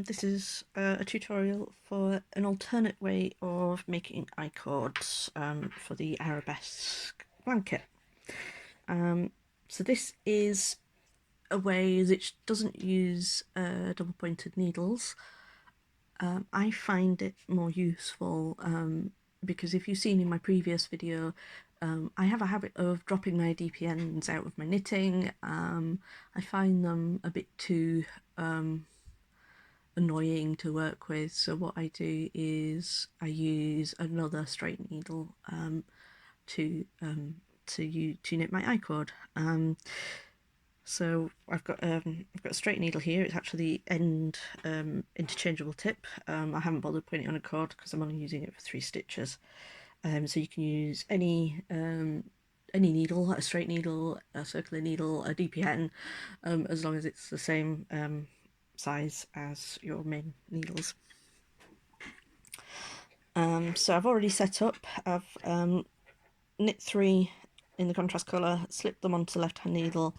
This is a tutorial for an alternate way of making I-cords for the Arabesque blanket. So this is a way that doesn't use double pointed needles. I find it more useful because if you've seen in my previous video, I have a habit of dropping my DPNs out of my knitting. I find them a bit too annoying to work with, so what I do is I use another straight needle to knit my I-cord. So I've got a straight needle here. It's actually the end interchangeable tip. I haven't bothered putting it on a cord because I'm only using it for 3 stitches. So you can use any needle, a straight needle, a circular needle, a DPN, as long as it's the same size as your main needles. So I've already set up. I've knit 3 in the contrast colour, slipped them onto the left hand needle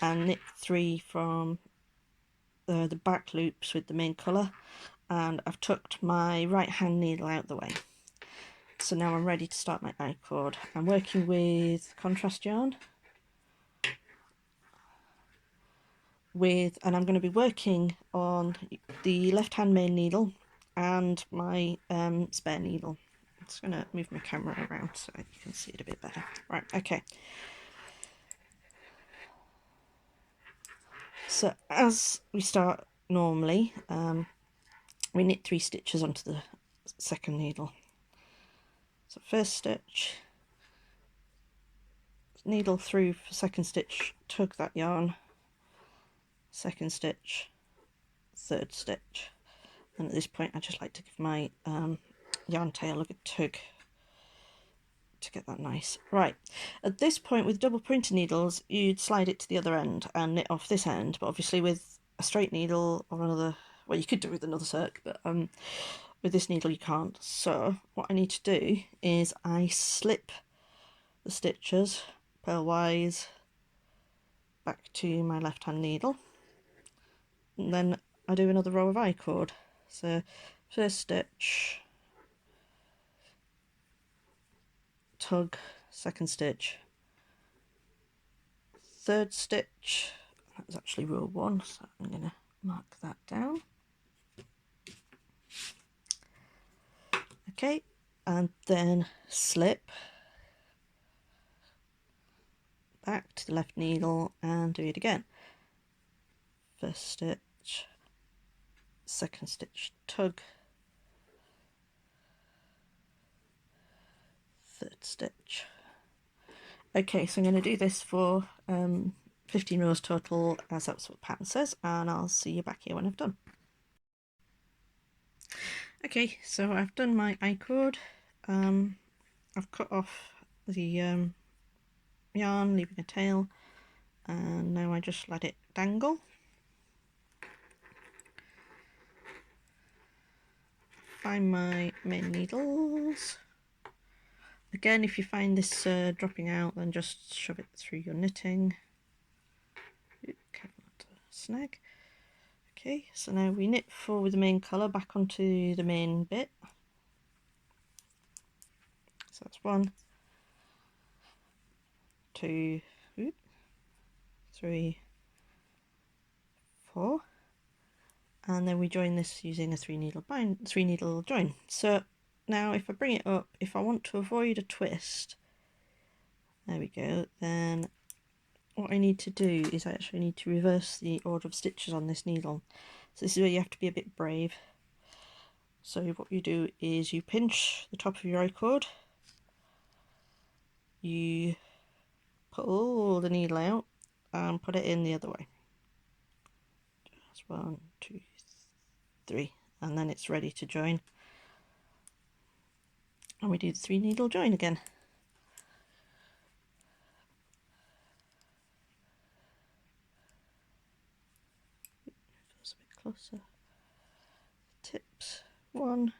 and knit 3 from the back loops with the main colour, and I've tucked my right hand needle out the way. So now I'm ready to start my I-cord. I'm working with contrast yarn and I'm going to be working on the left hand main needle and my spare needle. I'm just going to move my camera around so you can see it a bit better. Right, okay. So as we start normally, we knit 3 stitches onto the second needle. So first stitch, needle through for second stitch, tug that yarn, second stitch, third stitch, and at this point I just like to give my yarn tail a good tug to get that nice. Right, at this point with double pointed needles you'd slide it to the other end and knit off this end, but obviously with a straight needle or another, well, you could do it with another circ, but with this needle you can't. So what I need to do is I slip the stitches purlwise back to my left hand needle, and then I do another row of I-cord. So first stitch, tug, second stitch, third stitch. That was actually row 1, so I'm going to mark that down. Okay, and then slip back to the left needle and do it again. First stitch, second stitch, tug, third stitch. Okay, so I'm going to do this for 15 rows total, as that's what the pattern says, and I'll see you back here when I've done. Okay, so I've done my I-cord. I've cut off the yarn, leaving a tail, and now I just let it dangle. Find my main needles. Again, if you find this dropping out, then just shove it through your knitting. Careful not to snag. Okay, so now we knit 4 with the main colour back onto the main bit. So that's 1, 2, 3, 4, and then we join this using a 3 needle join. So now if I bring it up, if I want to avoid a twist, there we go, then what I need to do is I actually need to reverse the order of stitches on this needle. So this is where you have to be a bit brave. So what you do is you pinch the top of your I-cord, you pull the needle out and put it in the other way. Just 1, 2, 3, and then it's ready to join. And we do the 3 needle join again. Feels a bit closer. Tips 1,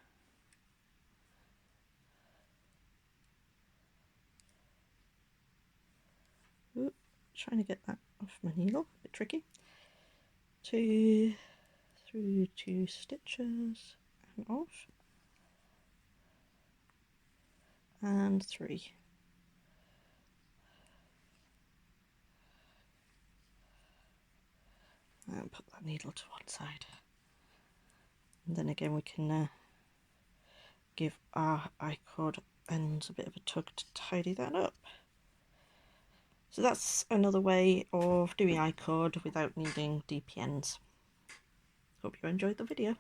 trying to get that off my needle, a bit tricky. 2, through 2 stitches and off, and 3. And put that needle to one side. And then again we can give our I-cord ends a bit of a tug to tidy that up. So that's another way of doing I-cord without needing DPNs. Hope you enjoyed the video.